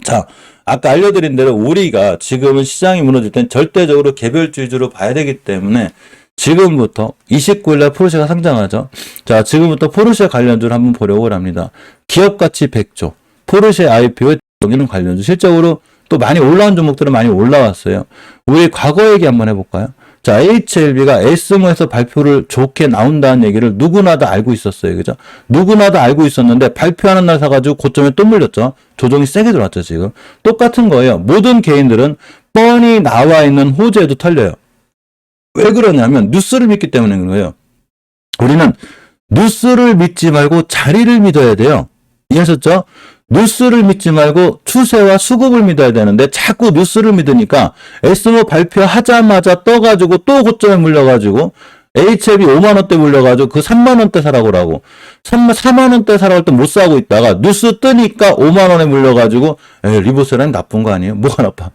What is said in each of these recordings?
자, 아까 알려드린 대로 우리가 지금은 시장이 무너질 땐 절대적으로 개별주의로 봐야 되기 때문에 지금부터 29일날 포르쉐가 상장하죠. 자, 지금부터 포르쉐 관련주를 한번 보려고 합니다. 기업가치 100조, 포르쉐 IPO에 여기는 관련주. 실적으로 또 많이 올라온 종목들은 많이 올라왔어요. 우리 과거 얘기 한번 해볼까요? 자, HLB가 에스모에서 발표를 좋게 나온다는 얘기를 누구나 다 알고 있었어요. 그죠? 누구나 다 알고 있었는데 발표하는 날 사가지고 고점에 또 물렸죠. 조정이 세게 들어왔죠, 지금. 똑같은 거예요. 모든 개인들은 뻔히 나와 있는 호재에도 털려요. 왜 그러냐면 뉴스를 믿기 때문에 그런 거예요. 우리는 뉴스를 믿지 말고 자리를 믿어야 돼요. 이해하셨죠? 뉴스를 믿지 말고 추세와 수급을 믿어야 되는데 자꾸 뉴스를 믿으니까 에스모 발표하자마자 떠가지고 또 고점에 물려가지고 HLB 5만원대 물려가지고 그 3만원대 사라고 하고 4만원대 사라고 할 때 못 사고 있다가 뉴스 뜨니까 5만원에 물려가지고 리버스라는 나쁜 거 아니에요? 뭐가 나빠?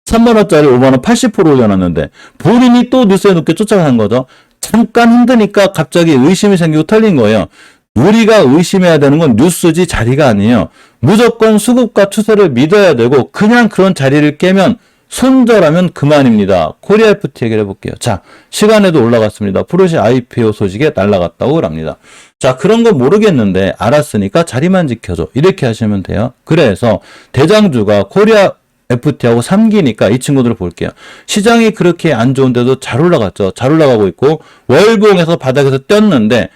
3만원짜리 5만원 80% 올려놨는데 본인이 또 뉴스에 늦게 쫓아간 거죠. 잠깐 힘드니까 갑자기 의심이 생기고 털린 거예요. 우리가 의심해야 되는 건 뉴스지 자리가 아니에요. 무조건 수급과 추세를 믿어야 되고 그냥 그런 자리를 깨면 손절하면 그만입니다. 코리아 FT 얘기를 해볼게요. 자, 시간에도 올라갔습니다. 포르쉐 IPO 소식에 날라갔다고 합니다. 자, 그런 거 모르겠는데 알았으니까 자리만 지켜줘. 이렇게 하시면 돼요. 그래서 대장주가 코리아 FT하고 3기니까 이 친구들을 볼게요. 시장이 그렇게 안 좋은데도 잘 올라갔죠. 잘 올라가고 있고 월봉에서 바닥에서 뛰었는데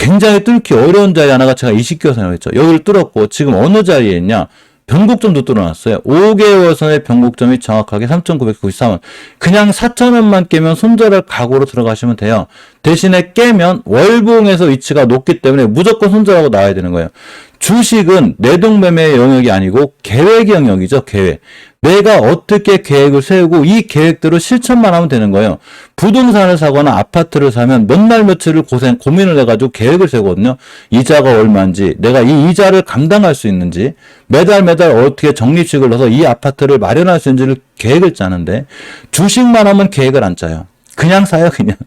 굉장히 뚫기 어려운 자리 하나가 제가 20개월 생각했죠. 여기를 뚫었고 지금 어느 자리에 있냐? 변곡점도 뚫어놨어요. 5개월 선의 변곡점이 정확하게 3,993원. 그냥 4,000원만 깨면 손절할 각오로 들어가시면 돼요. 대신에 깨면 월봉에서 위치가 높기 때문에 무조건 손절하고 나와야 되는 거예요. 주식은 내동매매의 영역이 아니고 계획의 영역이죠. 계획. 내가 어떻게 계획을 세우고 이 계획대로 실천만 하면 되는 거예요. 부동산을 사거나 아파트를 사면 몇 날 며칠을 고민을 해가지고 계획을 세우거든요. 이자가 얼마인지, 내가 이 이자를 감당할 수 있는지, 매달 어떻게 적립식을 넣어서 이 아파트를 마련할 수 있는지를 계획을 짜는데 주식만 하면 계획을 안 짜요. 그냥 사요, 그냥.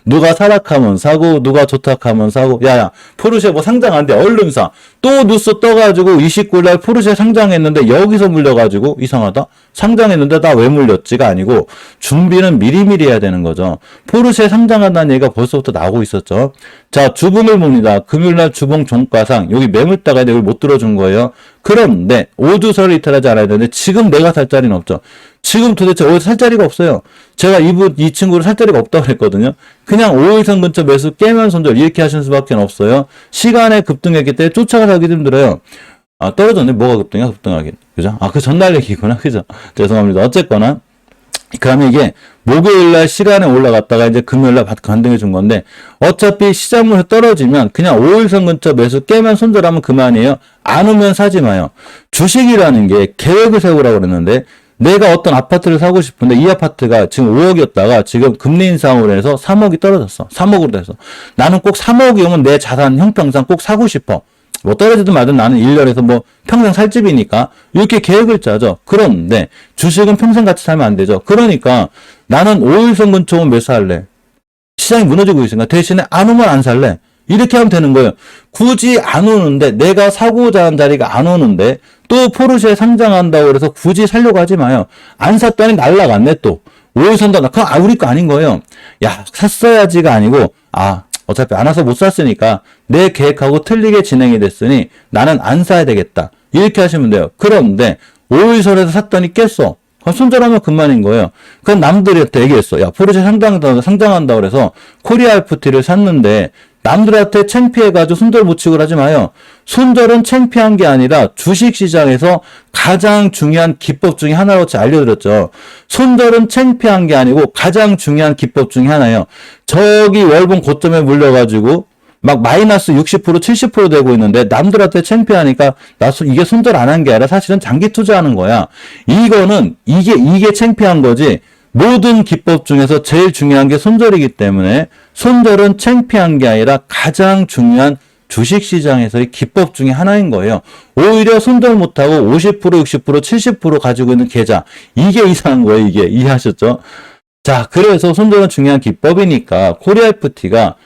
누가 사락하면 사고, 누가 좋다하면 사고, 야야, 포르쉐 뭐 상장한대, 얼른 사. 또 뉴스 떠가지고 29일날 포르쉐 상장했는데 여기서 물려가지고 이상하다? 상장했는데 나 왜 물렸지가 아니고 준비는 미리미리 해야 되는 거죠. 포르쉐 상장한다는 얘기가 벌써부터 나오고 있었죠. 자, 주봉을 봅니다. 금요일날 주봉 종가상, 여기 매물다가 여기 못 들어준 거예요. 그런데 오두설을 이탈하지 않아야 되는데 지금 내가 살 자리는 없죠. 지금 도대체 어디서 살 자리가 없어요. 제가 이 친구를 살 자리가 없다고 그랬거든요. 그냥 5일선 근처 매수 깨면 손절 이렇게 하시는 수밖에 없어요. 시간에 급등했기 때문에 쫓아가기 힘들어요. 아, 떨어졌네. 뭐가 급등이야? 급등하긴. 그죠? 아, 그 전날 얘기구나. 그죠? 죄송합니다. 어쨌거나. 그러면 이게 목요일날 시간에 올라갔다가 이제 금요일날 반등해 준 건데 어차피 시장물에 떨어지면 그냥 5일선 근처 매수 깨면 손절하면 그만이에요. 안 오면 사지 마요. 주식이라는 게 계획을 세우라고 그랬는데 내가 어떤 아파트를 사고 싶은데 이 아파트가 지금 5억이었다가 지금 금리 인상으로 해서 3억이 떨어졌어. 3억으로 돼서. 나는 꼭 3억이 오면 내 자산 형평상 꼭 사고 싶어. 뭐 떨어지든 말든 나는 1년에서 뭐 평생 살 집이니까 이렇게 계획을 짜죠. 그런데 주식은 평생 같이 살면 안 되죠. 그러니까 나는 5일선 근처 오면 매수할래. 시장이 무너지고 있으니까 대신에 안 오면 안 살래. 이렇게 하면 되는 거예요. 굳이 안 오는데 내가 사고자 하는 자리가 안 오는데 또 포르쉐 상장한다고 그래서 굳이 살려고 하지 마요. 안 샀더니 날라갔네 또. 5일선도 그건 우리 거 아닌 거예요. 야, 샀어야지가 아니고 어차피 안 와서 못 샀으니까 내 계획하고 틀리게 진행이 됐으니 나는 안 사야 되겠다. 이렇게 하시면 돼요. 그런데 5일선에서 샀더니 깼어. 손절하면 그만인 거예요. 그건 남들한테 얘기했어. 야, 포르쉐 상장한다고 그래서 코리아 FT를 샀는데 남들한테 창피해가지고 손절 못 치고 하지 마요. 손절은 창피한 게 아니라 주식시장에서 가장 중요한 기법 중에 하나로 알려드렸죠. 손절은 창피한 게 아니고 가장 중요한 기법 중에 하나예요. 저기 월봉 고점에 물려가지고 막 마이너스 60% 70% 되고 있는데 남들한테 창피하니까 이게 손절 안 한 게 아니라 사실은 장기 투자하는 거야. 이게 창피한 거지. 모든 기법 중에서 제일 중요한 게 손절이기 때문에 손절은 창피한 게 아니라 가장 중요한 주식시장에서의 기법 중에 하나인 거예요. 오히려 손절 못하고 50%, 60%, 70% 가지고 있는 계좌. 이게 이상한 거예요. 이게. 이해하셨죠? 자, 그래서 손절은 중요한 기법이니까 코리아 FT가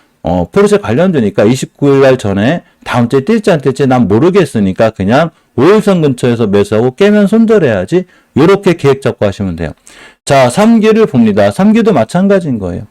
포르쉐 관련주니까 29일 날 전에 다음 주에 뛸지 안 뛸지 난 모르겠으니까 그냥 5일선 근처에서 매수하고 깨면 손절해야지. 이렇게 계획 잡고 하시면 돼요. 자, 3기를 봅니다. 3기도 마찬가지인 거예요.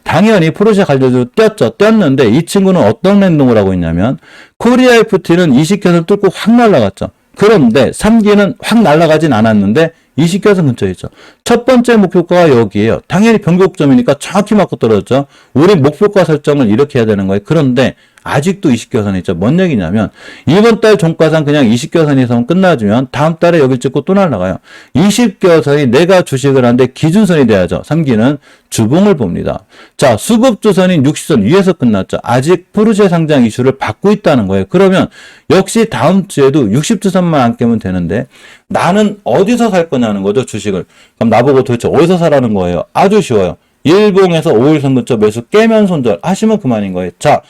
당연히 포르쉐 관련주로 뛰었죠. 뛰었는데 이 친구는 어떤 행동을 하고 있냐면 코리아 FT는 20견을 뚫고 확 날아갔죠. 그런데 3기는 확 날아가진 않았는데 20견선 근처에 있죠. 첫 번째 목표가가 여기에요. 당연히 변곡점이니까 정확히 맞고 떨어졌죠. 우리 목표가 설정을 이렇게 해야 되는 거예요. 그런데 아직도 20견선이 있죠. 뭔 얘기냐면 이번 달 종가상 그냥 20견선에서 끝나주면 다음 달에 여길 찍고 또 날아가요. 20견선이 내가 주식을 하는데 기준선이 돼야죠. 3기는 주봉을 봅니다. 자, 수급주선인 60선 위에서 끝났죠. 아직 포르쉐 상장 이슈를 받고 있다는 거예요. 그러면 역시 다음 주에도 60주선만 안 깨면 되는데 나는 어디서 살 거냐는 거죠, 주식을. 그럼 나보고 도대체 어디서 사라는 거예요? 아주 쉬워요. 일봉에서 5일선 근처 매수 깨면 손절 하시면 그만인 거예요. 자,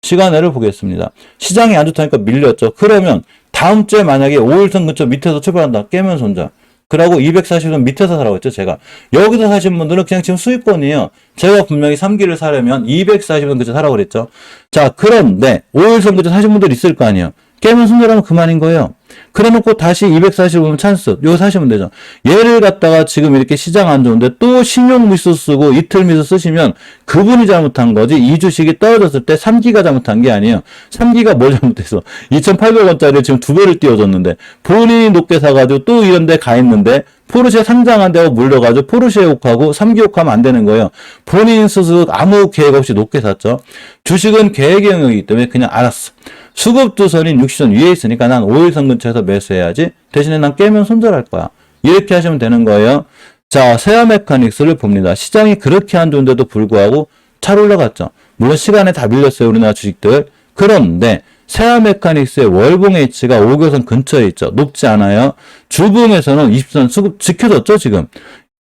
시간을 보겠습니다. 시장이 안 좋다니까 밀렸죠. 그러면 다음 주에 만약에 5일선 근처 밑에서 출발한다. 깨면 손절. 그러고 240선 밑에서 사라고 했죠, 제가. 여기서 사신 분들은 그냥 지금 수익권이에요. 제가 분명히 3기를 사려면 240선 근처 사라고 그랬죠. 자, 그런데 5일선 근처 사신 분들 있을 거 아니에요. 깨면 손절하면 그만인 거예요. 그래 놓고 다시 245면 찬스. 요거 사시면 되죠. 얘를 갖다가 지금 이렇게 시장 안 좋은데 또 신용 미수 쓰고 이틀 미수 쓰시면 그분이 잘못한 거지. 이 주식이 떨어졌을 때 3기가 잘못한 게 아니에요. 3기가 뭘 잘못해서 2,800원짜리 지금 2배를 띄워줬는데 본인이 높게 사가지고 또 이런 데 가 있는데 포르쉐 상장한다고 물려가지고 포르쉐 욕하고 3기 욕하면 안 되는 거예요. 본인 스스로 아무 계획 없이 높게 샀죠. 주식은 계획의 영역이기 때문에 그냥 알았어. 수급주선인 60선 위에 있으니까 난 5일선 근처에서 매수해야지. 대신에 난 깨면 손절할 거야. 이렇게 하시면 되는 거예요. 자, 세아 메카닉스를 봅니다. 시장이 그렇게 안 좋은데도 불구하고 잘 올라갔죠. 물론 시간에 다 밀렸어요, 우리나라 주식들. 그런데 세아 메카닉스의 월봉 H가 5교선 근처에 있죠. 높지 않아요. 주봉에서는 20선 수급 지켜줬죠, 지금.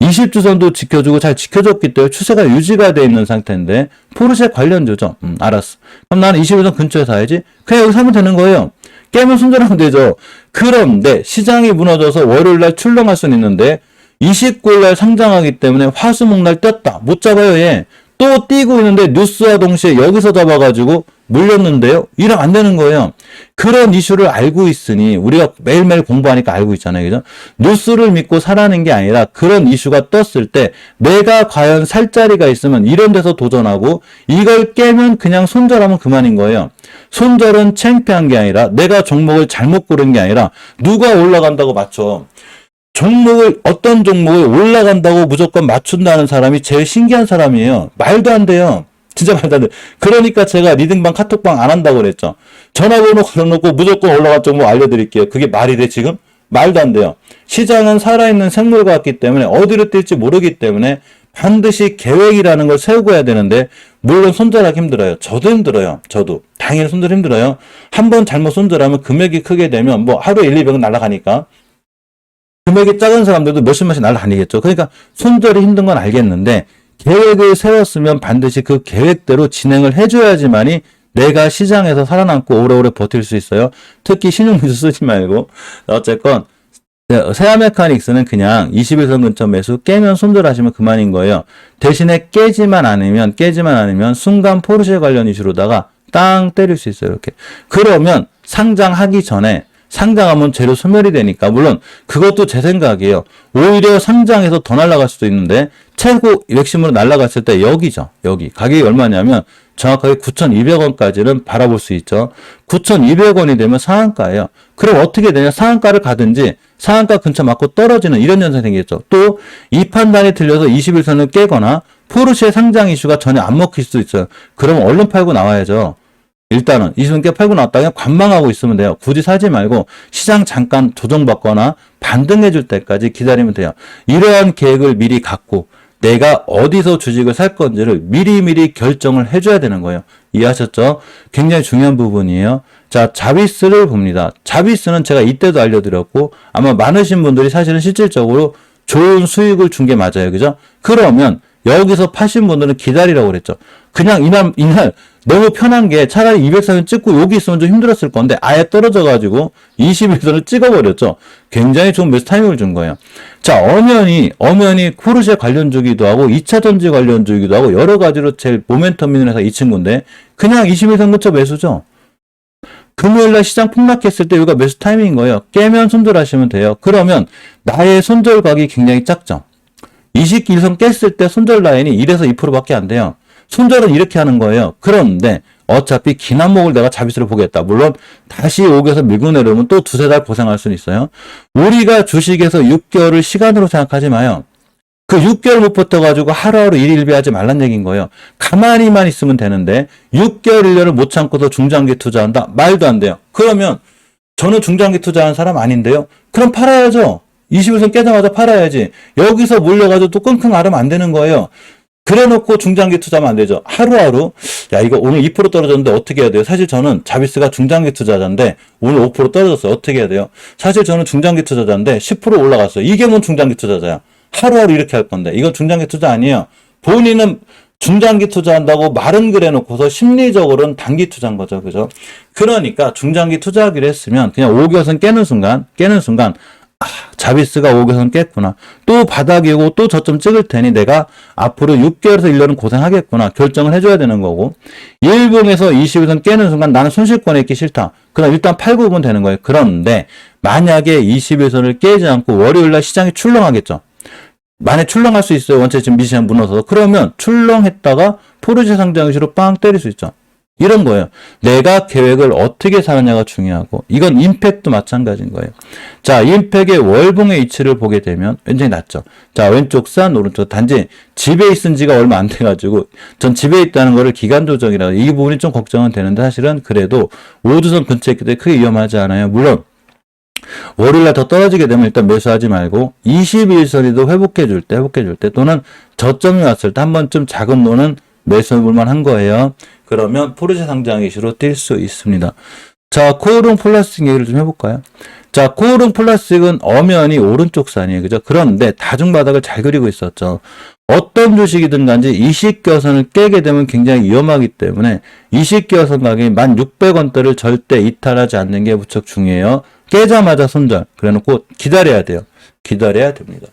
20주선도 지켜주고 잘 지켜줬기 때문에 추세가 유지가 돼 있는 상태인데 포르쉐 관련주죠. 알았어. 그럼 나는 21선 근처에 사야지. 그냥 여기 사면 되는 거예요. 깨면 손절하면 되죠. 그런데 시장이 무너져서 월요일날 출렁할 수는 있는데 29일날 상장하기 때문에 화수목날 떴다. 못 잡아요, 얘. 또 뛰고 있는데 뉴스와 동시에 여기서 잡아가지고 물렸는데요. 이러면 안 되는 거예요. 그런 이슈를 알고 있으니 우리가 매일매일 공부하니까 알고 있잖아요. 그죠? 뉴스를 믿고 사라는 게 아니라 그런 이슈가 떴을 때 내가 과연 살 자리가 있으면 이런 데서 도전하고 이걸 깨면 그냥 손절하면 그만인 거예요. 손절은 창피한 게 아니라 내가 종목을 잘못 고른 게 아니라 누가 올라간다고 맞춰. 종목을 어떤 종목을 올라간다고 무조건 맞춘다는 사람이 제일 신기한 사람이에요. 말도 안 돼요. 진짜 말도 안 돼. 그러니까 제가 리딩방 카톡방 안 한다고 그랬죠. 전화번호 걸어놓고 무조건 올라갈 종목 알려드릴게요. 그게 말이 돼 지금? 말도 안 돼요. 시장은 살아있는 생물 같기 때문에 어디로 뛸지 모르기 때문에 반드시 계획이라는 걸 세우고 해야 되는데 물론 손절하기 힘들어요. 저도 힘들어요. 저도. 당연히 손절 힘들어요. 한번 잘못 손절하면 금액이 크게 되면 뭐 하루에 1, 200은 날아가니까 금액이 작은 사람들도 몇십만씩 날아다니겠죠. 그러니까 손절이 힘든 건 알겠는데 계획을 세웠으면 반드시 그 계획대로 진행을 해줘야지만이 내가 시장에서 살아남고 오래오래 버틸 수 있어요. 특히 신용미수 쓰지 말고. 어쨌건 세아 메카닉스는 그냥 21선 근처 매수 깨면 손절하시면 그만인 거예요. 대신에 깨지만 않으면 순간 포르쉐 관련 이슈로다가 땅 때릴 수 있어요. 이렇게. 그러면 상장하기 전에 상장하면 재료 소멸이 되니까 물론 그것도 제 생각이에요. 오히려 상장해서 더 날아갈 수도 있는데 최고 맥심으로 날아갔을 때 여기죠. 여기 가격이 얼마냐면 정확하게 9,200원까지는 바라볼 수 있죠. 9,200원이 되면 상한가예요. 그럼 어떻게 되냐? 상한가를 가든지 상한가 근처 맞고 떨어지는 이런 현상이 생기겠죠. 또 이 판단이 틀려서 21선을 깨거나 포르쉐 상장 이슈가 전혀 안 먹힐 수도 있어요. 그럼 얼른 팔고 나와야죠. 일단은 이순께 팔고 나왔다 그냥 관망하고 있으면 돼요. 굳이 사지 말고 시장 잠깐 조정받거나 반등해 줄 때까지 기다리면 돼요. 이러한 계획을 미리 갖고 내가 어디서 주식을 살 건지를 미리미리 결정을 해줘야 되는 거예요. 이해하셨죠? 굉장히 중요한 부분이에요. 자, 자비스를 봅니다. 자비스는 제가 이때도 알려드렸고 아마 많으신 분들이 사실은 실질적으로 좋은 수익을 준 게 맞아요. 그죠? 그러면 여기서 파신 분들은 기다리라고 그랬죠. 그냥 이날 너무 편한 게 차라리 204선 찍고 여기 있으면 좀 힘들었을 건데 아예 떨어져가지고 21선을 찍어버렸죠. 굉장히 좋은 매수 타이밍을 준 거예요. 자, 엄연히 포르쉐 관련주기도 하고 2차전지 관련주기도 하고 여러 가지로 제일 모멘텀 있는 회사 이 친구인데 그냥 21선 근처 매수죠. 금요일날 시장 폭락했을 때 여기가 매수 타이밍인 거예요. 깨면 손절하시면 돼요. 그러면 나의 손절각이 굉장히 작죠. 21선 깼을 때 손절 라인이 1에서 2%밖에 안 돼요. 손절은 이렇게 하는 거예요. 그런데 어차피 긴 안목을 내가 자비수를 보겠다. 물론 다시 5개에서 밀고 내려오면 또 두세 달 고생할 수는 있어요. 우리가 주식에서 6개월을 시간으로 생각하지 마요. 그 6개월 못 버텨가지고 하루하루 일일비하지 말란 얘기인 거예요. 가만히만 있으면 되는데 6개월 1년을 못 참고서 중장기 투자한다? 말도 안 돼요. 그러면 저는 중장기 투자하는 사람 아닌데요? 그럼 팔아야죠. 21선 깨자마자 팔아야지. 여기서 몰려가지고 또 끙끙 앓으면 안 되는 거예요. 그래놓고 중장기 투자하면 안 되죠. 하루하루 야 이거 오늘 2% 떨어졌는데 어떻게 해야 돼요? 사실 저는 자비스가 중장기 투자자인데 오늘 5% 떨어졌어요. 어떻게 해야 돼요? 사실 저는 중장기 투자자인데 10% 올라갔어요. 이게 뭔 중장기 투자자야. 하루하루 이렇게 할 건데 이건 중장기 투자 아니에요. 본인은 중장기 투자한다고 말은 그래놓고서 심리적으로는 단기 투자인 거죠. 그죠? 그러니까 중장기 투자하기로 했으면 그냥 5개선 깨는 순간 자비스가 5개선 깼구나. 또 바닥이 오고 또 저점 찍을 테니 내가 앞으로 6개월에서 1년은 고생하겠구나. 결정을 해줘야 되는 거고. 일봉에서 20일선 깨는 순간 나는 손실권에 있기 싫다. 그럼 일단 팔고 오면 되는 거예요. 그런데 만약에 20일선을 깨지 않고 월요일날 시장이 출렁하겠죠. 만약 출렁할 수 있어요. 원체 지금 미시장 무너져서. 그러면 출렁했다가 포르쉐 상장 이슈로 빵 때릴 수 있죠. 이런 거예요. 내가 계획을 어떻게 사느냐가 중요하고 이건 임팩도 마찬가지인 거예요. 자, 임팩의 월봉의 위치를 보게 되면 굉장히 낮죠. 자, 왼쪽 산 오른쪽 단지 집에 있은 지가 얼마 안 돼가지고 전 집에 있다는 거를 기간 조정이라고 이 부분이 좀 걱정은 되는데 사실은 그래도 5주선 근처에 있기 때문에 크게 위험하지 않아요. 물론 월요일날 더 떨어지게 되면 일단 매수하지 말고 22일선이도 회복해 줄 때 또는 저점이 왔을 때 한 번쯤 작은 돈은 매수해 볼 만한 거예요. 그러면 포르쉐 상장 이슈로 뛸 수 있습니다. 자, 코오롱 플라스틱 얘기를 좀 해볼까요? 자, 코오롱 플라스틱은 엄연히 오른쪽 산이에요. 그죠? 그런데 다중바닥을 잘 그리고 있었죠. 어떤 주식이든 간지 20개선을 깨게 되면 굉장히 위험하기 때문에 20개선 가격이 1,600원대를 절대 이탈하지 않는 게 무척 중요해요. 깨자마자 손절. 그래 놓고 기다려야 돼요. 기다려야 됩니다.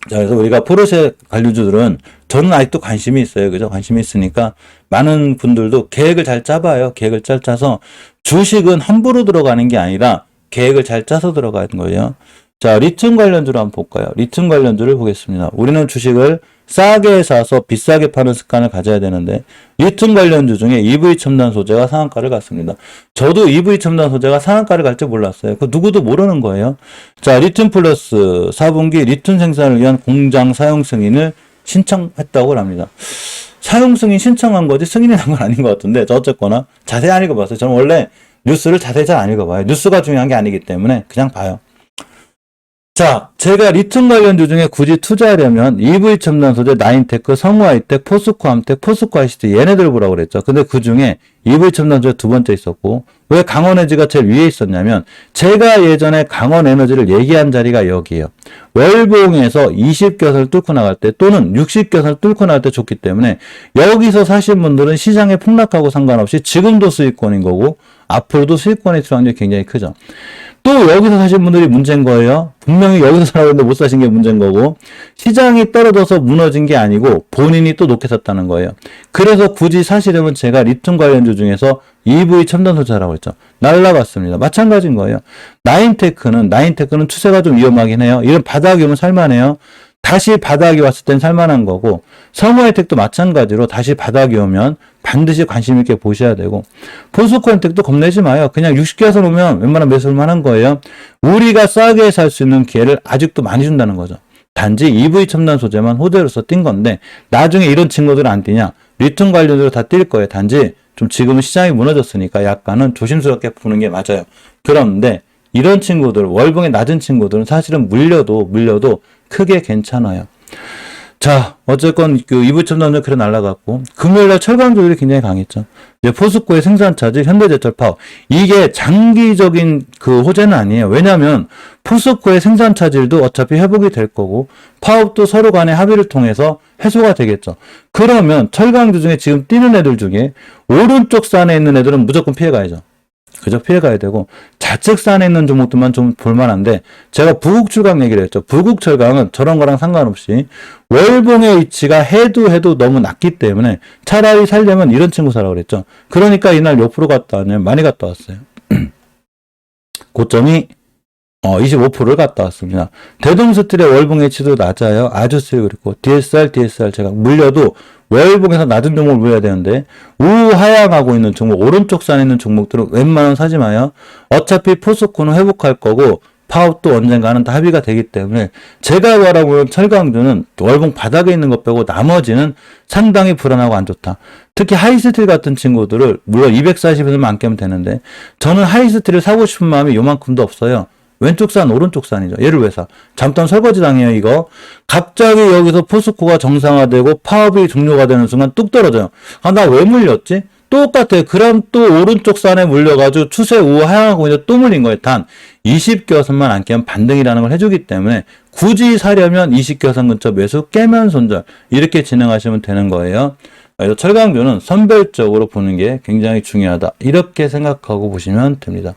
자, 그래서 우리가 포르쉐 관련주들은 저는 아직도 관심이 있어요. 그죠? 관심이 있으니까 많은 분들도 계획을 잘 짜봐요. 계획을 잘 짜서 주식은 함부로 들어가는 게 아니라 계획을 잘 짜서 들어가는 거예요. 자, 리튬 관련주를 한번 볼까요? 리튬 관련주를 보겠습니다. 우리는 주식을 싸게 사서 비싸게 파는 습관을 가져야 되는데 리튬 관련주 중에 EV 첨단 소재가 상한가를 갔습니다. 저도 EV 첨단 소재가 상한가를 갈 줄 몰랐어요. 그 누구도 모르는 거예요. 자, 리튬 플러스 4분기 리튬 생산을 위한 공장 사용 승인을 신청했다고 합니다. 사용 승인 신청한 거지 승인이 난 건 아닌 것 같은데 어쨌거나 자세히 안 읽어봤어요. 저는 원래 뉴스를 자세히 잘 안 읽어봐요. 뉴스가 중요한 게 아니기 때문에 그냥 봐요. 자, 제가 리튬 관련주 중에 굳이 투자하려면 EV 첨단 소재, 나인테크, 성우하이텍, 포스코암텍, 포스코아이시티 얘네들 보라고 그랬죠. 근데 그 중에 EV 첨단 소재 두 번째 있었고 왜 강원에너지가 제일 위에 있었냐면 제가 예전에 강원에너지를 얘기한 자리가 여기에요. 월봉에서 20개선을 뚫고 나갈 때 또는 60개선을 뚫고 나갈 때 좋기 때문에 여기서 사신 분들은 시장에 폭락하고 상관없이 지금도 수익권인 거고 앞으로도 수익권의 수확률이 굉장히 크죠. 또 여기서 사신 분들이 문제인 거예요. 분명히 여기서 사는데 못 사신 게 문제인 거고 시장이 떨어져서 무너진 게 아니고 본인이 또 놓게 샀다는 거예요. 그래서 굳이 사시려면 제가 리튬 관련주 중에서 EV 첨단 소재라고 했죠. 날라갔습니다. 마찬가지인 거예요. 나인테크는 추세가 좀 위험하긴 해요. 이런 바닥이 오면 살만해요. 다시 바닥이 왔을 땐 살만한 거고 성우혜택도 마찬가지로 다시 바닥이 오면 반드시 관심 있게 보셔야 되고 포스코 혜택도 겁내지 마요. 그냥 60개선 오면 웬만하면 매수할 한 거예요. 우리가 싸게 살 수 있는 기회를 아직도 많이 준다는 거죠. 단지 EV 첨단 소재만 호재로서 뛴 건데 나중에 이런 친구들은 안 뛰냐? 리튬 관련주로 다 뛸 거예요. 단지 좀 지금은 시장이 무너졌으니까 약간은 조심스럽게 보는 게 맞아요. 그런데 이런 친구들, 월봉이 낮은 친구들은 사실은 물려도 크게 괜찮아요. 자, 어쨌건 그 EV 첨단은 그래 날라갔고 금요일날 철강 조율이 굉장히 강했죠. 이제 포스코의 생산 차질, 현대제철 파업 이게 장기적인 그 호재는 아니에요. 왜냐하면 포스코의 생산 차질도 어차피 회복이 될 거고 파업도 서로 간의 합의를 통해서 해소가 되겠죠. 그러면 철강주 중에 지금 뛰는 애들 중에 오른쪽 산에 있는 애들은 무조건 피해 가야죠. 그저 피해가야 되고, 좌측산에 있는 종목들만 좀 볼만한데, 제가 부국출강 얘기를 했죠. 부국철강은 저런 거랑 상관없이 월봉의 위치가 해도 너무 낮기 때문에 차라리 살려면 이런 친구 사라고 그랬죠. 그러니까 이날 몇 프로 갔다 왔냐면 많이 갔다 왔어요. 고점이 25%를 갔다 왔습니다. 대동스틸의 월봉 H도 낮아요. 아주 세요. 그리고 DSR 제가 물려도 월봉에서 낮은 종목을 물려야 되는데 우하향하고 있는 종목, 오른쪽 산에 있는 종목들은 웬만하면 사지 마요. 어차피 포스코는 회복할 거고 파업도 언젠가는 다 합의가 되기 때문에 제가 바라보는 철강주는 월봉 바닥에 있는 것 빼고 나머지는 상당히 불안하고 안 좋다. 특히 하이스틸 같은 친구들을 물론 240에서만 안 깨면 되는데 저는 하이스틸을 사고 싶은 마음이 요만큼도 없어요. 왼쪽 산, 오른쪽 산이죠. 얘를 왜 사? 잠깐 설거지 당해요, 이거. 갑자기 여기서 포스코가 정상화되고 파업이 종료가 되는 순간 뚝 떨어져요. 아, 나 왜 물렸지? 똑같아요. 그럼 또 오른쪽 산에 물려가지고 추세 우하향하고 이제 또 물린 거예요. 단 20개선만 안 깨면 반등이라는 걸 해주기 때문에 굳이 사려면 20개선 근처 매수 깨면 손절 이렇게 진행하시면 되는 거예요. 그래서 철강주는 선별적으로 보는 게 굉장히 중요하다. 이렇게 생각하고 보시면 됩니다.